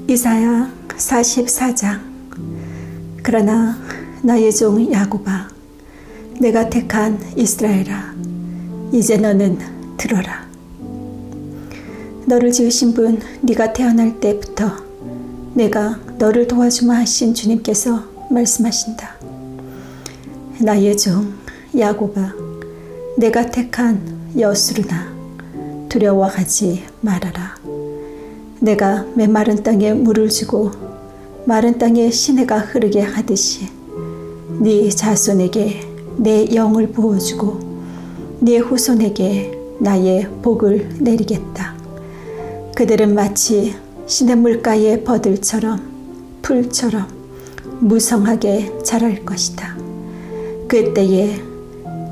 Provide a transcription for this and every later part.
이사야 44장. 그러나 나의 종 야곱아, 내가 택한 이스라엘아, 이제 너는 들어라. 너를 지으신 분, 네가 태어날 때부터 내가 너를 도와주마 하신 주님께서 말씀하신다. 나의 종 야곱아, 내가 택한 여수르나, 두려워하지 말아라. 내가 메마른 땅에 물을 주고 마른 땅에 시내가 흐르게 하듯이 네 자손에게 내 영을 부어주고 네 후손에게 나의 복을 내리겠다. 그들은 마치 시냇물가의 버들처럼 풀처럼 무성하게 자랄 것이다. 그때에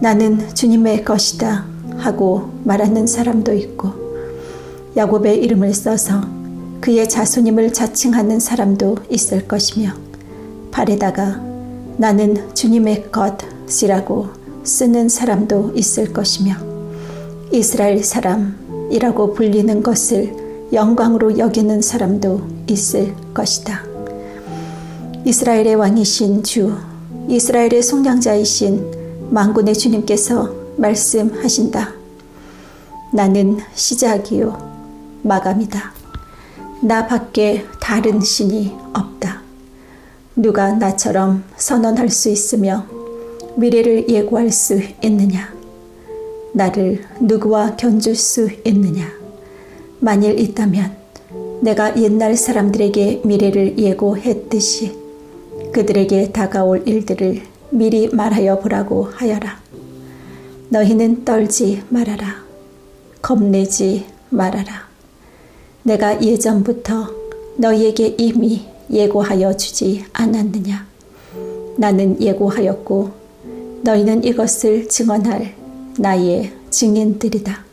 나는 주님의 것이다 하고 말하는 사람도 있고, 야곱의 이름을 써서 그의 자손임을 자칭하는 사람도 있을 것이며, 발에다가 나는 주님의 것이라고 쓰는 사람도 있을 것이며, 이스라엘 사람이라고 불리는 것을 영광으로 여기는 사람도 있을 것이다. 이스라엘의 왕이신 주, 이스라엘의 속량자이신 만군의 주님께서 말씀하신다. 나는 시작이요 마감이다. 나 밖에 다른 신이 없다. 누가 나처럼 선언할 수 있으며 미래를 예고할 수 있느냐? 나를 누구와 견줄 수 있느냐? 만일 있다면 내가 옛날 사람들에게 미래를 예고했듯이 그들에게 다가올 일들을 미리 말하여 보라고 하여라. 너희는 떨지 말아라. 겁내지 말아라. 내가 예전부터 너희에게 이미 예고하여 주지 않았느냐? 나는 예고하였고 너희는 이것을 증언할 나의 증인들이다.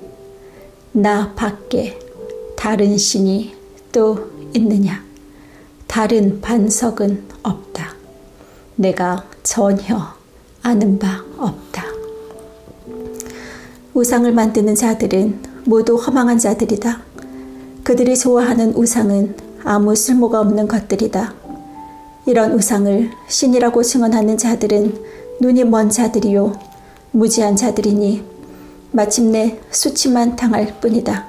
나 밖에 다른 신이 또 있느냐? 다른 반석은 없다. 내가 전혀 아는 바 없다. 우상을 만드는 자들은 모두 허망한 자들이다. 그들이 좋아하는 우상은 아무 쓸모가 없는 것들이다. 이런 우상을 신이라고 증언하는 자들은 눈이 먼 자들이요 무지한 자들이니 마침내 수치만 당할 뿐이다.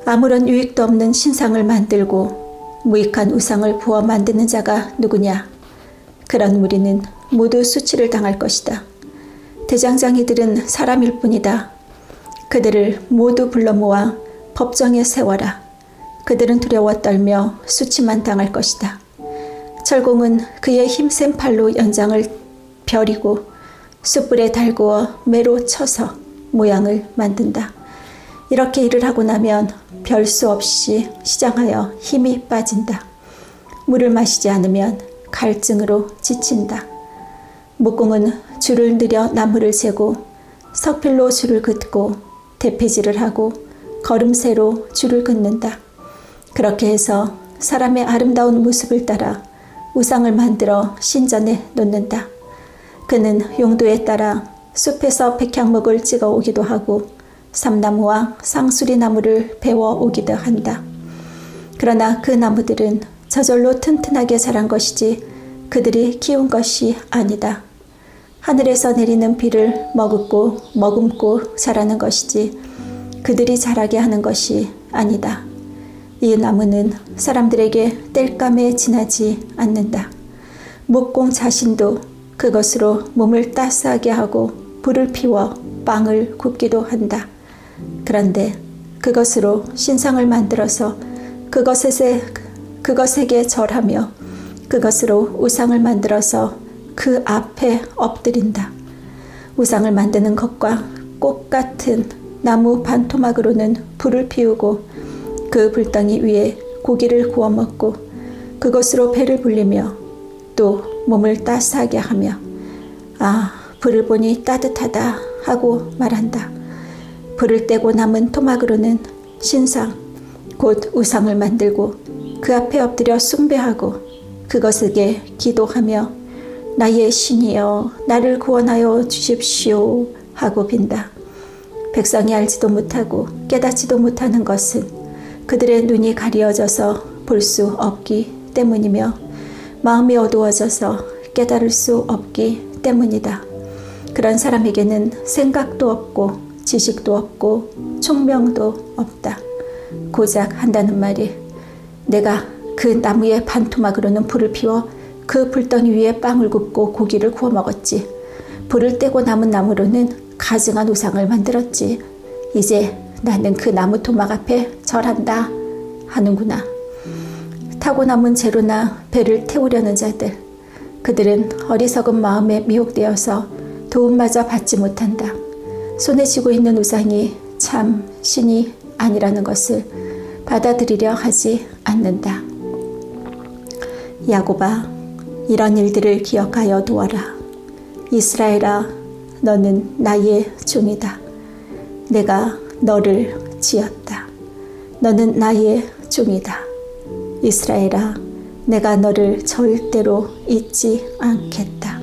아무런 유익도 없는 신상을 만들고 무익한 우상을 부어 만드는 자가 누구냐? 그런 무리는 모두 수치를 당할 것이다. 대장장이들은 사람일 뿐이다. 그들을 모두 불러 모아 법정에 세워라. 그들은 두려워 떨며 수치만 당할 것이다. 철공은 그의 힘센 팔로 연장을 벼리고 숯불에 달구어 매로 쳐서 모양을 만든다. 이렇게 일을 하고 나면 별 수 없이 시장하여 힘이 빠진다. 물을 마시지 않으면 갈증으로 지친다. 목공은 줄을 늘여 나무를 재고 석필로 줄을 긋고 대패질을 하고 걸음새로 줄을 긋는다. 그렇게 해서 사람의 아름다운 모습을 따라 우상을 만들어 신전에 놓는다. 그는 용도에 따라 숲에서 백향목을 찍어 오기도 하고 삼나무와 상수리 나무를 베어 오기도 한다. 그러나 그 나무들은 저절로 튼튼하게 자란 것이지 그들이 키운 것이 아니다. 하늘에서 내리는 비를 머금고 자라는 것이지 그들이 자라게 하는 것이 아니다. 이 나무는 사람들에게 땔감에 지나지 않는다. 목공 자신도 그것으로 몸을 따스하게 하고 불을 피워 빵을 굽기도 한다. 그런데 그것으로 신상을 만들어서 그것에게 절하며 그것으로 우상을 만들어서 그 앞에 엎드린다. 우상을 만드는 것과 꽃같은 나무 반토막으로는 불을 피우고 그 불덩이 위에 고기를 구워 먹고 그것으로 배를 불리며 또 몸을 따스하게 하며 아, 불을 보니 따뜻하다 하고 말한다. 불을 떼고 남은 토막으로는 신상, 곧 우상을 만들고 그 앞에 엎드려 숭배하고 그것에게 기도하며 나의 신이여 나를 구원하여 주십시오 하고 빈다. 백성이 알지도 못하고 깨닫지도 못하는 것은 그들의 눈이 가리어져서 볼 수 없기 때문이며 마음이 어두워져서 깨달을 수 없기 때문이다. 그런 사람에게는 생각도 없고 지식도 없고 총명도 없다. 고작 한다는 말이 내가 그 나무의 반토막으로는 불을 피워 그 불덩이 위에 빵을 굽고 고기를 구워 먹었지. 불을 떼고 남은 나무로는 가증한 우상을 만들었지. 이제 나는 그 나무 토막 앞에 절한다 하는구나. 타고 남은 재료나 배를 태우려는 자들, 그들은 어리석은 마음에 미혹되어서 도움마저 받지 못한다. 손에 쥐고 있는 우상이 참 신이 아니라는 것을 받아들이려 하지 않는다. 야곱아, 이런 일들을 기억하여 두어라. 이스라엘아, 너는 나의 종이다. 내가 너를 지었다. 너는 나의 종이다. 이스라엘아, 내가 너를 절대로 잊지 않겠다.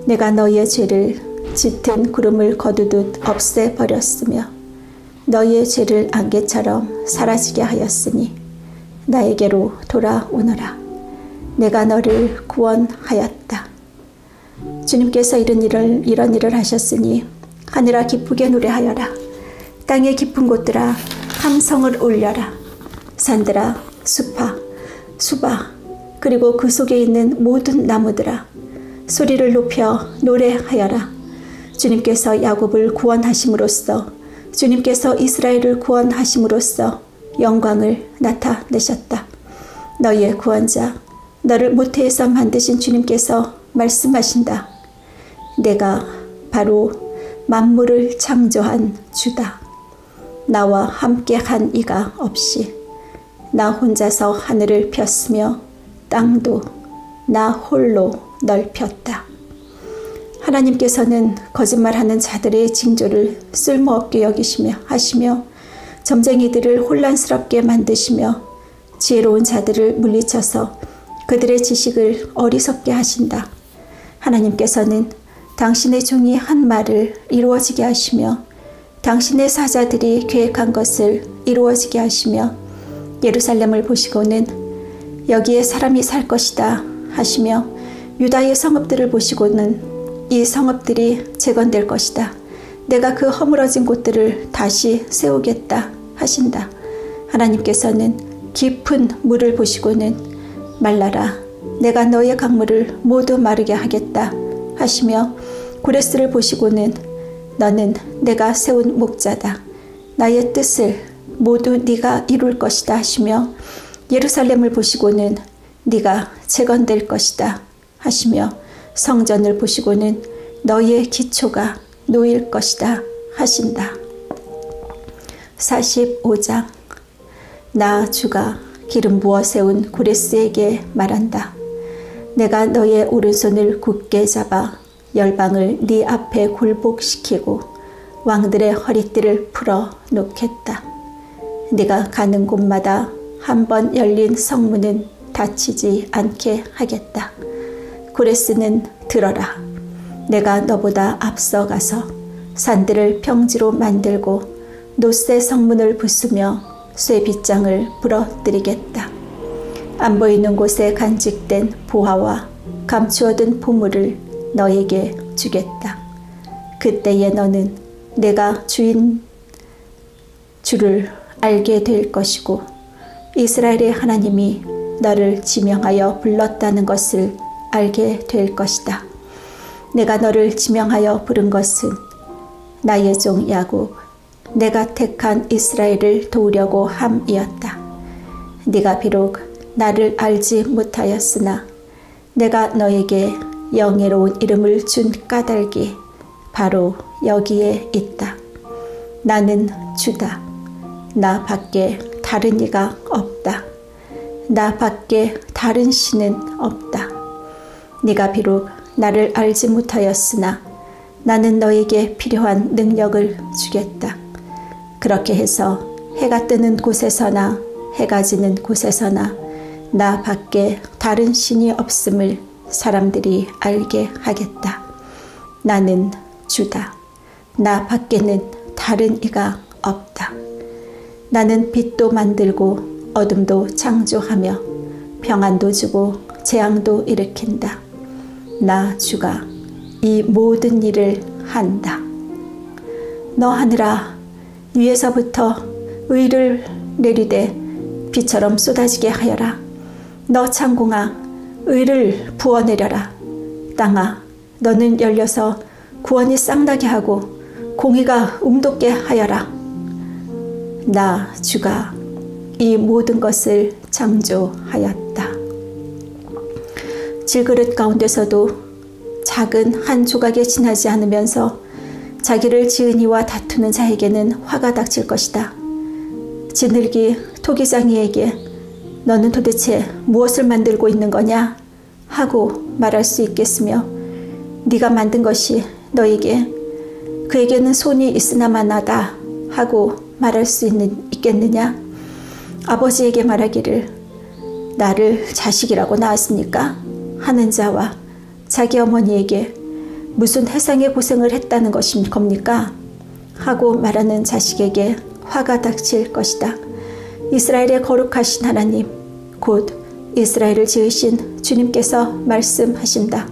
내가 너의 죄를 짙은 구름을 거두듯 없애버렸으며 너의 죄를 안개처럼 사라지게 하였으니 나에게로 돌아오너라. 내가 너를 구원하였다. 주님께서 이런 일을 하셨으니 하늘아 기쁘게 노래하여라. 땅의 깊은 곳들아 함성을 올려라. 산들아 숲아 수바 그리고 그 속에 있는 모든 나무들아 소리를 높여 노래하여라. 주님께서 야곱을 구원하심으로써 주님께서 이스라엘을 구원하심으로써 영광을 나타내셨다. 너희의 구원자, 너를 모태에서 만드신 주님께서 말씀하신다. 내가 바로 만물을 창조한 주다. 나와 함께 한 이가 없이 나 혼자서 하늘을 폈으며 땅도 나 홀로 넓혔다. 하나님께서는 거짓말하는 자들의 징조를 쓸모없게 하시며 점쟁이들을 혼란스럽게 만드시며 지혜로운 자들을 물리쳐서 그들의 지식을 어리석게 하신다. 하나님께서는 당신의 종이 한 말을 이루어지게 하시며 당신의 사자들이 계획한 것을 이루어지게 하시며 예루살렘을 보시고는 여기에 사람이 살 것이다 하시며 유다의 성읍들을 보시고는 이 성읍들이 재건될 것이다. 내가 그 허물어진 곳들을 다시 세우겠다 하신다. 하나님께서는 깊은 물을 보시고는 말라라. 내가 너의 강물을 모두 마르게 하겠다 하시며 고레스를 보시고는 너는 내가 세운 목자다. 나의 뜻을 모두 네가 이룰 것이다 하시며 예루살렘을 보시고는 네가 재건될 것이다 하시며 성전을 보시고는 너의 기초가 놓일 것이다 하신다. 45장. 나 주가 기름 부어 세운 고레스에게 말한다. 내가 너의 오른손을 굳게 잡아 열방을 네 앞에 굴복시키고 왕들의 허리띠를 풀어 놓겠다. 네가 가는 곳마다 한 번 열린 성문은 닫히지 않게 하겠다. 고레스는 들어라. 내가 너보다 앞서가서 산들을 평지로 만들고 노새 성문을 부수며 쇠 빗장을 부러뜨리겠다. 안 보이는 곳에 간직된 보화와 감추어둔 보물을 너에게 주겠다. 그때에 너는 내가 주를 알게 될 것이고 이스라엘의 하나님이 너를 지명하여 불렀다는 것을 알게 될 것이다. 내가 너를 지명하여 부른 것은 나의 종 야곱, 내가 택한 이스라엘을 도우려고 함이었다. 네가 비록 나를 알지 못하였으나 내가 너에게 영예로운 이름을 준 까닭이 바로 여기에 있다. 나는 주다. 나 밖에 다른 이가 없다. 나 밖에 다른 신은 없다. 네가 비록 나를 알지 못하였으나 나는 너에게 필요한 능력을 주겠다. 그렇게 해서 해가 뜨는 곳에서나 해가 지는 곳에서나 나 밖에 다른 신이 없음을 사람들이 알게 하겠다. 나는 주다. 나 밖에는 다른 이가 없다. 나는 빛도 만들고 어둠도 창조하며 평안도 주고 재앙도 일으킨다. 나 주가 이 모든 일을 한다. 너 하늘아, 위에서부터 의를 내리되 비처럼 쏟아지게 하여라. 너 창공아, 의를 부어내려라. 땅아, 너는 열려서 구원이 쌍나게 하고 공의가 움돋게 하여라. 나 주가 이 모든 것을 창조하였다. 질그릇 가운데서도 작은 한 조각에 지나지 않으면서 자기를 지은 이와 다투는 자에게는 화가 닥칠 것이다. 지늘기 토기장이에게 너는 도대체 무엇을 만들고 있는 거냐 하고 말할 수 있겠으며, 네가 만든 것이 너에게 그에게는 손이 있으나마나다 하고 말할 수 있겠느냐? 아버지에게 말하기를 나를 자식이라고 낳았습니까? 하는 자와 자기 어머니에게 무슨 해상의 고생을 했다는 겁니까? 하고 말하는 자식에게 화가 닥칠 것이다. 이스라엘의 거룩하신 하나님, 곧 이스라엘을 지으신 주님께서 말씀하신다.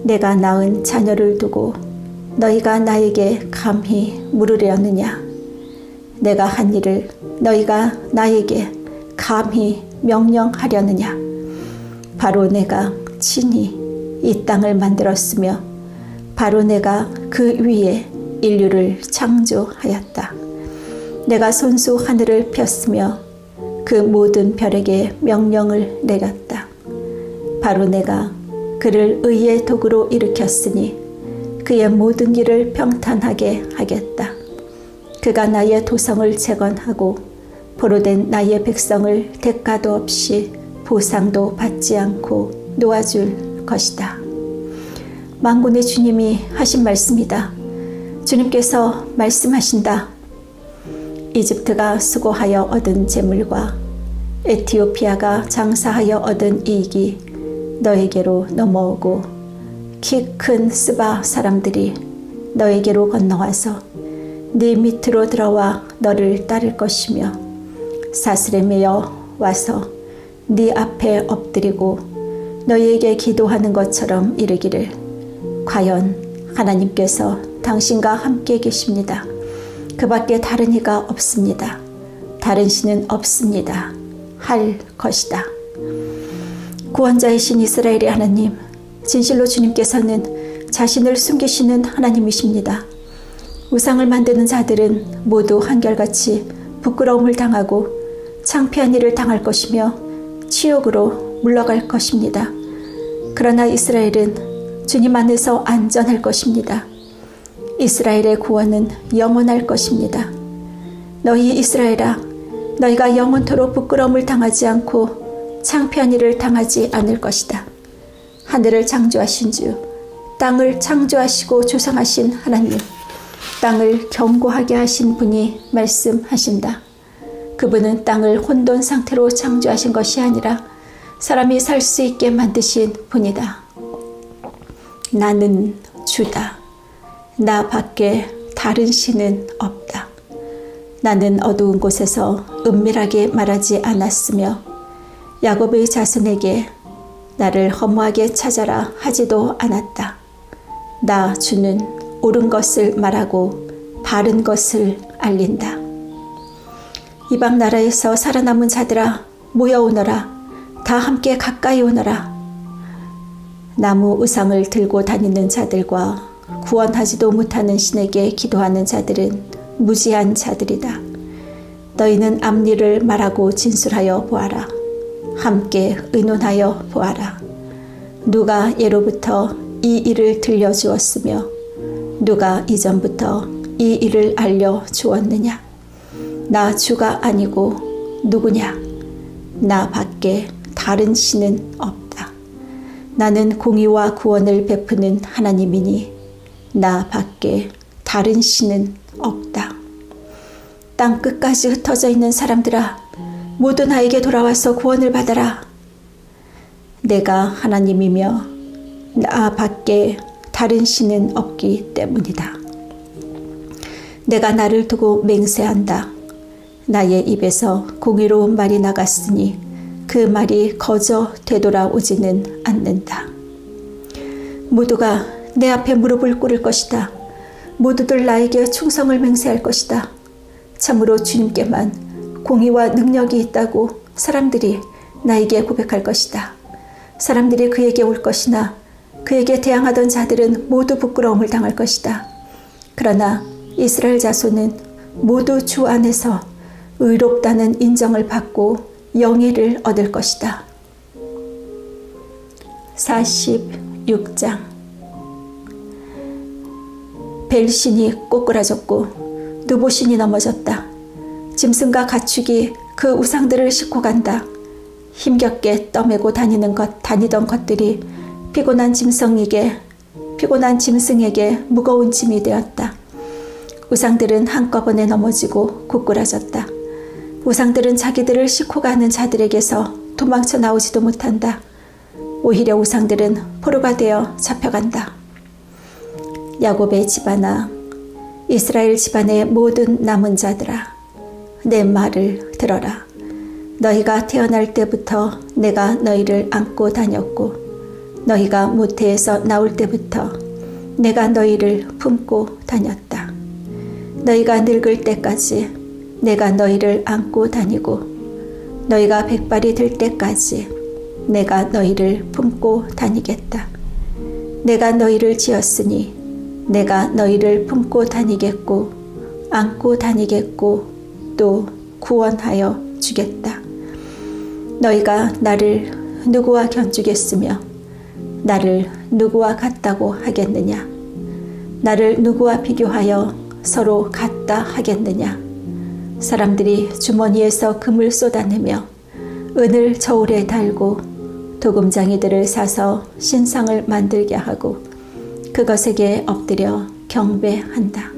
내가 낳은 자녀를 두고 너희가 나에게 감히 물으려느냐? 내가 한 일을 너희가 나에게 감히 명령하려느냐? 바로 내가 친히 이 땅을 만들었으며 바로 내가 그 위에 인류를 창조하였다. 내가 손수 하늘을 폈으며 그 모든 별에게 명령을 내렸다. 바로 내가 그를 의의 도구로 일으켰으니 그의 모든 길을 평탄하게 하겠다. 그가 나의 도성을 재건하고 포로된 나의 백성을 대가도 없이 보상도 받지 않고 놓아줄 것이다. 만군의 주님이 하신 말씀이다. 주님께서 말씀하신다. 이집트가 수고하여 얻은 재물과 에티오피아가 장사하여 얻은 이익이 너에게로 넘어오고 키 큰 스바 사람들이 너에게로 건너와서 네 밑으로 들어와 너를 따를 것이며 사슬에 매여 와서 네 앞에 엎드리고 너희에게 기도하는 것처럼 이르기를 과연 하나님께서 당신과 함께 계십니다. 그 밖에 다른 이가 없습니다. 다른 신은 없습니다. 할 것이다. 구원자이신 이스라엘의 하나님, 진실로 주님께서는 자신을 숨기시는 하나님이십니다. 우상을 만드는 자들은 모두 한결같이 부끄러움을 당하고 창피한 일을 당할 것이며 치욕으로 물러갈 것입니다. 그러나 이스라엘은 주님 안에서 안전할 것입니다. 이스라엘의 구원은 영원할 것입니다. 너희 이스라엘아, 너희가 영원토록 부끄러움을 당하지 않고 창피한 일을 당하지 않을 것이다. 하늘을 창조하신 주, 땅을 창조하시고 조성하신 하나님, 땅을 견고하게 하신 분이 말씀하신다. 그분은 땅을 혼돈 상태로 창조하신 것이 아니라 사람이 살 수 있게 만드신 분이다. 나는 주다. 나 밖에 다른 신은 없다. 나는 어두운 곳에서 은밀하게 말하지 않았으며 야곱의 자손에게 나를 허무하게 찾아라 하지도 않았다. 나 주는 옳은 것을 말하고 바른 것을 알린다. 이방 나라에서 살아남은 자들아, 모여오너라. 다 함께 가까이 오너라. 나무 우상을 들고 다니는 자들과 구원하지도 못하는 신에게 기도하는 자들은 무지한 자들이다. 너희는 앞일을 말하고 진술하여 보아라. 함께 의논하여 보아라. 누가 예로부터 이 일을 들려주었으며 누가 이전부터 이 일을 알려주었느냐? 나 주가 아니고 누구냐? 나 밖에 다른 신은 없다. 나는 공의와 구원을 베푸는 하나님이니 나 밖에 다른 신은 없다. 땅 끝까지 흩어져 있는 사람들아, 모두 나에게 돌아와서 구원을 받아라. 내가 하나님이며 나 밖에 다른 신은 없기 때문이다. 내가 나를 두고 맹세한다. 나의 입에서 공의로운 말이 나갔으니 그 말이 거저 되돌아오지는 않는다. 모두가 내 앞에 무릎을 꿇을 것이다. 모두들 나에게 충성을 맹세할 것이다. 참으로 주님께만 공의와 능력이 있다고 사람들이 나에게 고백할 것이다. 사람들이 그에게 올 것이나 그에게 대항하던 자들은 모두 부끄러움을 당할 것이다. 그러나 이스라엘 자손은 모두 주 안에서 의롭다는 인정을 받고 영예를 얻을 것이다. 46장. 벨신이 꼬꾸라졌고 느보신이 넘어졌다. 짐승과 가축이 그 우상들을 싣고 간다. 힘겹게 떠매고 다니던 것들이 피곤한 짐승에게 무거운 짐이 되었다. 우상들은 한꺼번에 넘어지고 고꾸라졌다. 우상들은 자기들을 싣고 가는 자들에게서 도망쳐 나오지도 못한다. 오히려 우상들은 포로가 되어 잡혀간다. 야곱의 집안아, 이스라엘 집안의 모든 남은 자들아, 내 말을 들어라. 너희가 태어날 때부터 내가 너희를 안고 다녔고 너희가 모태에서 나올 때부터 내가 너희를 품고 다녔다. 너희가 늙을 때까지 내가 너희를 안고 다니고 너희가 백발이 될 때까지 내가 너희를 품고 다니겠다. 내가 너희를 지었으니 내가 너희를 품고 다니겠고 안고 다니겠고 또 구원하여 주겠다. 너희가 나를 누구와 견주겠으며 나를 누구와 같다고 하겠느냐? 나를 누구와 비교하여 서로 같다 하겠느냐? 사람들이 주머니에서 금을 쏟아내며 은을 저울에 달고 도금장이들을 사서 신상을 만들게 하고 그것에게 엎드려 경배한다.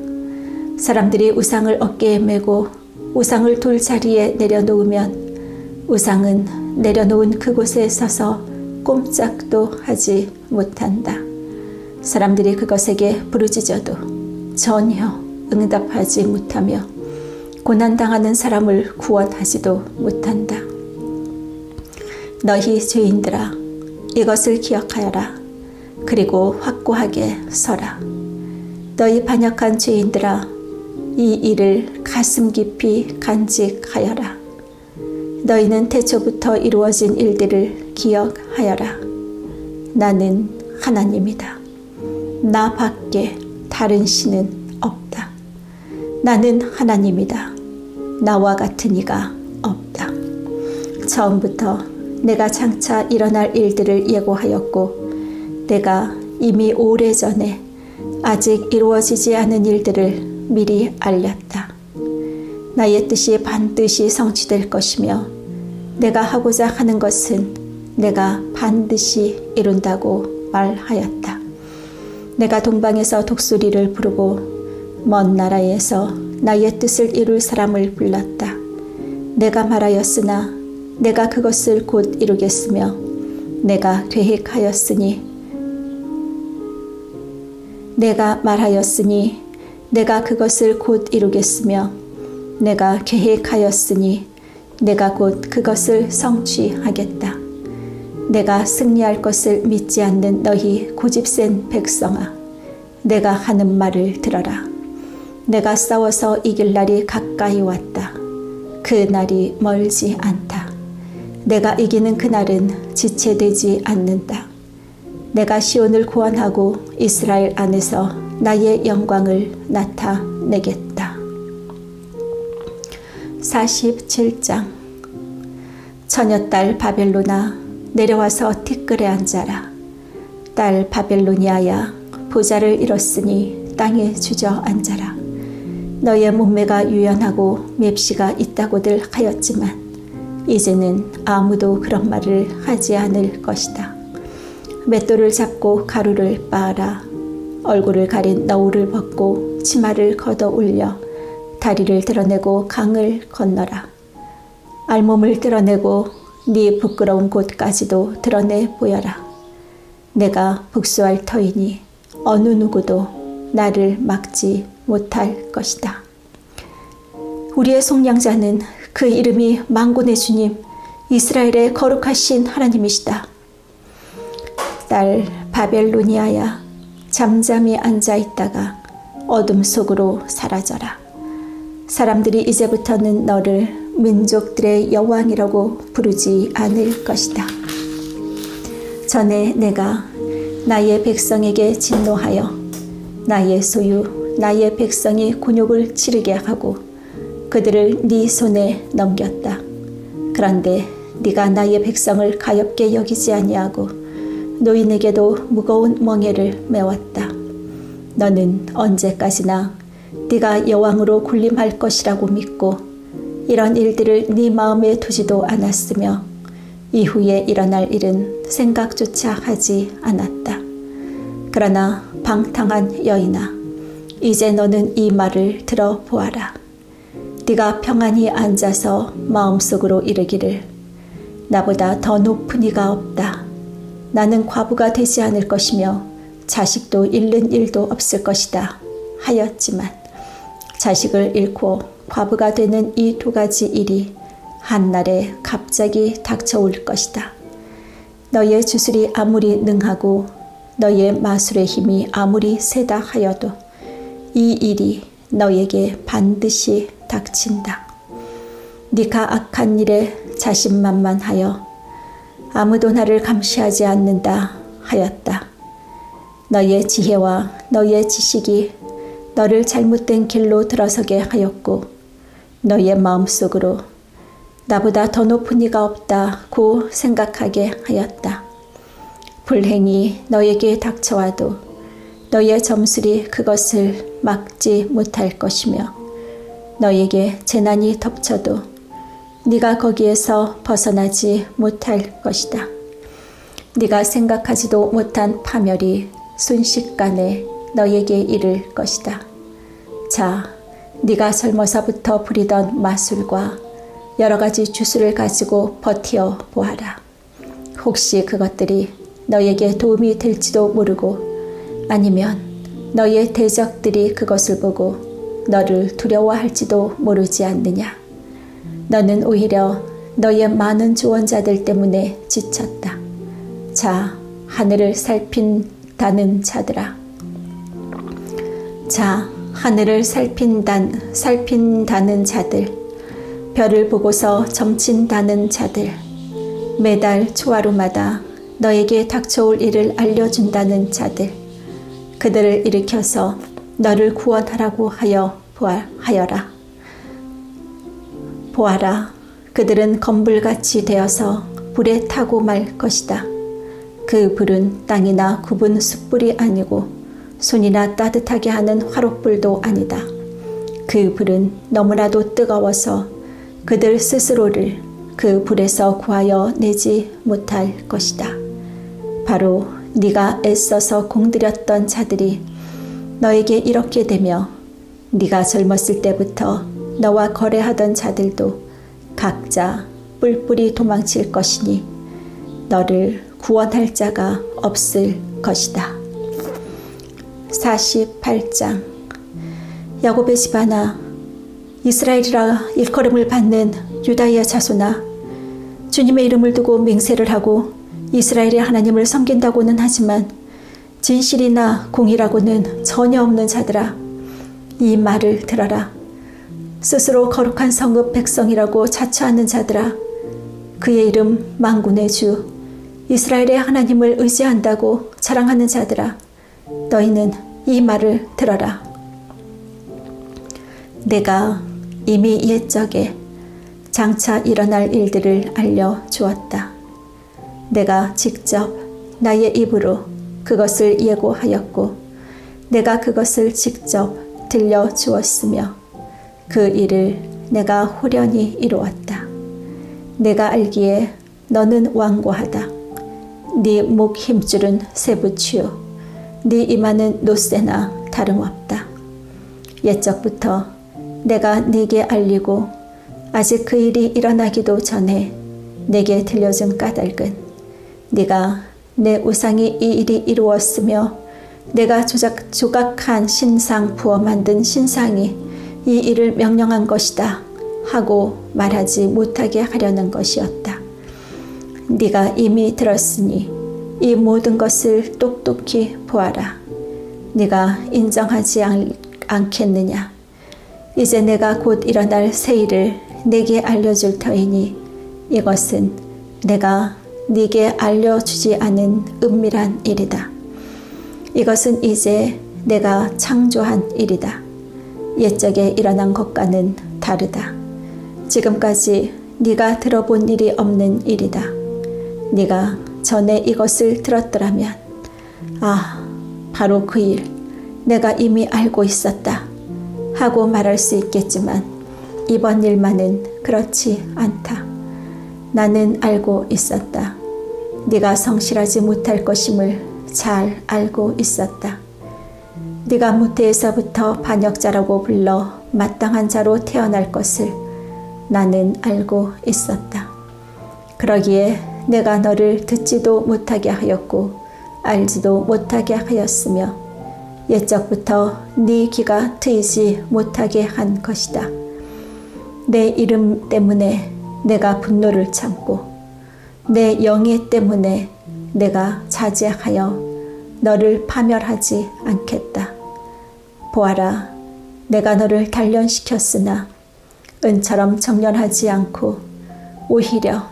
사람들이 우상을 어깨에 메고 우상을 돌자리에 내려놓으면 우상은 내려놓은 그곳에 서서 꼼짝도 하지 못한다. 사람들이 그것에게 부르짖어도 전혀 응답하지 못하며 고난당하는 사람을 구원하지도 못한다. 너희 죄인들아, 이것을 기억하여라. 그리고 확고하게 서라. 너희 반역한 죄인들아, 이 일을 가슴 깊이 간직하여라. 너희는 태초부터 이루어진 일들을 기억하여라. 나는 하나님이다. 나 밖에 다른 신은 없다. 나는 하나님이다. 나와 같은 이가 없다. 처음부터 내가 장차 일어날 일들을 예고하였고 내가 이미 오래전에 아직 이루어지지 않은 일들을 미리 알렸다. 나의 뜻이 반드시 성취될 것이며 내가 하고자 하는 것은 내가 반드시 이룬다고 말하였다. 내가 동방에서 독수리를 부르고 먼 나라에서 나의 뜻을 이룰 사람을 불렀다. 내가 말하였으나 내가 그것을 곧 이루겠으며 내가 계획하였으니 내가 말하였으니 내가 그것을 곧 이루겠으며 내가 계획하였으니 내가 곧 그것을 성취하겠다. 내가 승리할 것을 믿지 않는 너희 고집센 백성아, 내가 하는 말을 들어라. 내가 싸워서 이길 날이 가까이 왔다. 그 날이 멀지 않다. 내가 이기는 그날은 지체되지 않는다. 내가 시온을 구원하고 이스라엘 안에서 나의 영광을 나타내겠다. 47장. 처녀딸 바벨로나, 내려와서 티끌에 앉아라. 딸 바벨로니아야, 보좌를 잃었으니 땅에 주저앉아라. 너의 몸매가 유연하고 맵시가 있다고들 하였지만 이제는 아무도 그런 말을 하지 않을 것이다. 맷돌을 잡고 가루를 빻아라. 얼굴을 가린 너울을 벗고 치마를 걷어 올려 다리를 드러내고 강을 건너라. 알몸을 드러내고 네 부끄러운 곳까지도 드러내 보여라. 내가 복수할 터이니 어느 누구도 나를 막지 못할 것이다. 우리의 속량자는 그 이름이 만군의 주님, 이스라엘의 거룩하신 하나님이시다. 딸 바벨로니아야, 잠잠히 앉아있다가 어둠 속으로 사라져라. 사람들이 이제부터는 너를 민족들의 여왕이라고 부르지 않을 것이다. 전에 내가 나의 백성에게 진노하여 나의 소유, 나의 백성이 곤욕을 치르게 하고 그들을 네 손에 넘겼다. 그런데 네가 나의 백성을 가엾게 여기지 아니하고 노인에게도 무거운 멍에를 메웠다. 너는 언제까지나 네가 여왕으로 군림할 것이라고 믿고 이런 일들을 네 마음에 두지도 않았으며 이후에 일어날 일은 생각조차 하지 않았다. 그러나 방탕한 여인아, 이제 너는 이 말을 들어보아라. 네가 평안히 앉아서 마음속으로 이르기를 나보다 더 높은 이가 없다. 나는 과부가 되지 않을 것이며 자식도 잃는 일도 없을 것이다 하였지만 자식을 잃고 과부가 되는 이 두 가지 일이 한날에 갑자기 닥쳐올 것이다. 너의 주술이 아무리 능하고 너의 마술의 힘이 아무리 세다 하여도 이 일이 너에게 반드시 닥친다. 네가 악한 일에 자신만만하여 아무도 나를 감시하지 않는다 하였다. 너의 지혜와 너의 지식이 너를 잘못된 길로 들어서게 하였고 너의 마음속으로 나보다 더 높은 이가 없다고 생각하게 하였다. 불행이 너에게 닥쳐와도 너의 점술이 그것을 막지 못할 것이며 너에게 재난이 덮쳐도 네가 거기에서 벗어나지 못할 것이다. 네가 생각하지도 못한 파멸이 순식간에 너에게 이를 것이다. 자, 네가 젊어서부터 부리던 마술과 여러 가지 주술을 가지고 버티어 보아라. 혹시 그것들이 너에게 도움이 될지도 모르고 아니면 너의 대적들이 그것을 보고 너를 두려워할지도 모르지 않느냐. 너는 오히려 너의 많은 조언자들 때문에 지쳤다. 자, 하늘을 살핀다는 자들아. 자, 하늘을 살핀다는 자들, 별을 보고서 점친다는 자들, 매달 초하루마다 너에게 닥쳐올 일을 알려준다는 자들, 그들을 일으켜서 너를 구원하라고 하여라. 보아라, 그들은 검불같이 되어서 불에 타고 말 것이다. 그 불은 땅이나 굽은 숯불이 아니고 손이나 따뜻하게 하는 화롯불도 아니다. 그 불은 너무나도 뜨거워서 그들 스스로를 그 불에서 구하여 내지 못할 것이다. 바로 네가 애써서 공들였던 자들이 너에게 이렇게 되며 네가 젊었을 때부터 너와 거래하던 자들도 각자 뿔뿔이 도망칠 것이니 너를 구원할 자가 없을 것이다. 48장. 야곱의 집안아, 이스라엘이라 일컬음을 받는 유다의 자손아, 주님의 이름을 두고 맹세를 하고 이스라엘의 하나님을 섬긴다고는 하지만 진실이나 공의라고는 전혀 없는 자들아, 이 말을 들어라. 스스로 거룩한 성읍 백성이라고 자처하는 자들아, 그의 이름 만군의 주 이스라엘의 하나님을 의지한다고 자랑하는 자들아, 너희는 이 말을 들어라. 내가 이미 옛적에 장차 일어날 일들을 알려주었다. 내가 직접 나의 입으로 그것을 예고하였고 내가 그것을 직접 들려주었으며 그 일을 내가 호련히 이루었다. 내가 알기에 너는 완고하다. 네 목 힘줄은 쇠붙이요 네 이마는 노쇠나 다름없다. 옛적부터 내가 네게 알리고 아직 그 일이 일어나기도 전에 내게 들려준 까닭은 네가 내 우상이 이 일이 이루었으며 내가 조각한 신상 부어 만든 신상이 이 일을 명령한 것이다 하고 말하지 못하게 하려는 것이었다. 네가 이미 들었으니 이 모든 것을 똑똑히 보아라. 네가 인정하지 않겠느냐? 이제 내가 곧 일어날 새 일을 네게 알려줄 터이니 이것은 내가 네게 알려주지 않은 은밀한 일이다. 이것은 이제 내가 창조한 일이다. 옛적에 일어난 것과는 다르다. 지금까지 네가 들어본 일이 없는 일이다. 네가 전에 이것을 들었더라면 바로 그 일 내가 이미 알고 있었다 하고 말할 수 있겠지만 이번 일만은 그렇지 않다. 나는 알고 있었다. 네가 성실하지 못할 것임을 잘 알고 있었다. 네가 모태에서부터 반역자라고 불러 마땅한 자로 태어날 것을 나는 알고 있었다. 그러기에 내가 너를 듣지도 못하게 하였고 알지도 못하게 하였으며 옛적부터 네 귀가 트이지 못하게 한 것이다. 내 이름 때문에 내가 분노를 참고 내 영예 때문에 내가 자제하여 너를 파멸하지 않겠다. 보아라, 내가 너를 단련시켰으나 은처럼 정련하지 않고 오히려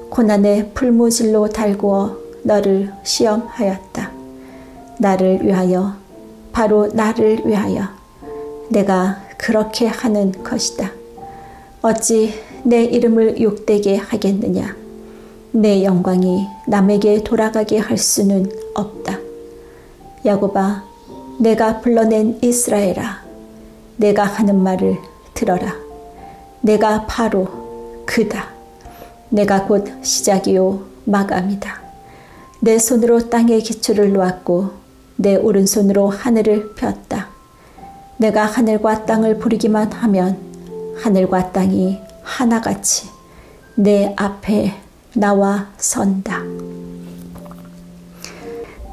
고난의 풀무질로 달구어 너를 시험하였다. 나를 위하여, 바로 나를 위하여 내가 그렇게 하는 것이다. 어찌 내 이름을 욕되게 하겠느냐? 내 영광이 남에게 돌아가게 할 수는 없다. 야곱아, 내가 불러낸 이스라엘아, 내가 하는 말을 들어라. 내가 바로 그다. 내가 곧 시작이요 마감이다. 내 손으로 땅의 기초를 놓았고 내 오른손으로 하늘을 폈다. 내가 하늘과 땅을 부리기만 하면 하늘과 땅이 하나같이 내 앞에 나와 선다.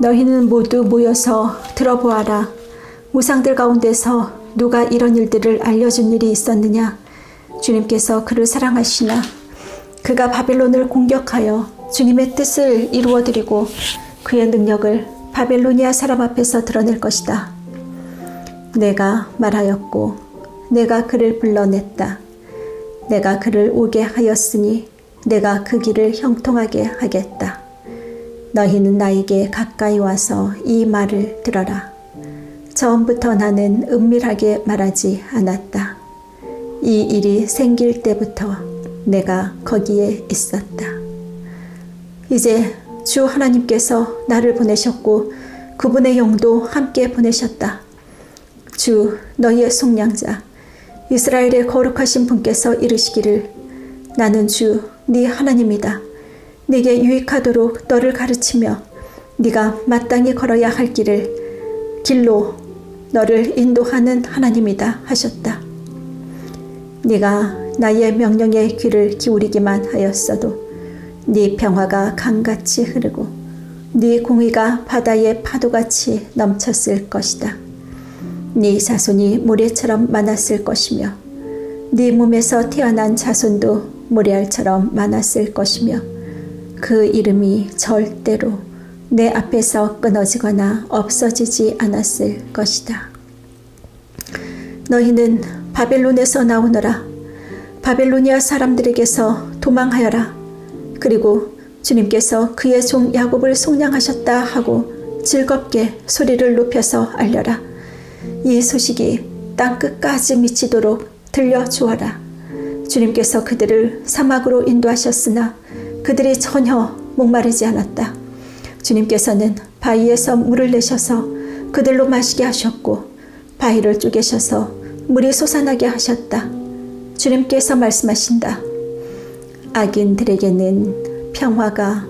너희는 모두 모여서 들어보아라. 우상들 가운데서 누가 이런 일들을 알려준 일이 있었느냐? 주님께서 그를 사랑하시나? 그가 바벨론을 공격하여 주님의 뜻을 이루어드리고 그의 능력을 바벨로니아 사람 앞에서 드러낼 것이다. 내가 말하였고 내가 그를 불러냈다. 내가 그를 오게 하였으니 내가 그 길을 형통하게 하겠다. 너희는 나에게 가까이 와서 이 말을 들어라. 처음부터 나는 은밀하게 말하지 않았다. 이 일이 생길 때부터 내가 거기에 있었다. 이제 주 하나님께서 나를 보내셨고 그분의 영도 함께 보내셨다. 주 너희의 속량자 이스라엘의 거룩하신 분께서 이르시기를 나는 주 네 하나님이다. 네게 유익하도록 너를 가르치며 네가 마땅히 걸어야 할 길로 너를 인도하는 하나님이다 하셨다. 네가 나의 명령에 귀를 기울이기만 하였어도 네 평화가 강같이 흐르고 네 공의가 바다의 파도같이 넘쳤을 것이다. 네 자손이 모래처럼 많았을 것이며 네 몸에서 태어난 자손도 모래알처럼 많았을 것이며 그 이름이 절대로 내 앞에서 끊어지거나 없어지지 않았을 것이다. 너희는 바벨론에서 나오너라. 바벨로니아 사람들에게서 도망하여라. 그리고 주님께서 그의 종 야곱을 속량하셨다 하고 즐겁게 소리를 높여서 알려라. 이 소식이 땅끝까지 미치도록 들려주어라. 주님께서 그들을 사막으로 인도하셨으나 그들이 전혀 목마르지 않았다. 주님께서는 바위에서 물을 내셔서 그들로 마시게 하셨고 바위를 쪼개셔서 물이 솟아나게 하셨다. 주님께서 말씀하신다. 악인들에게는 평화가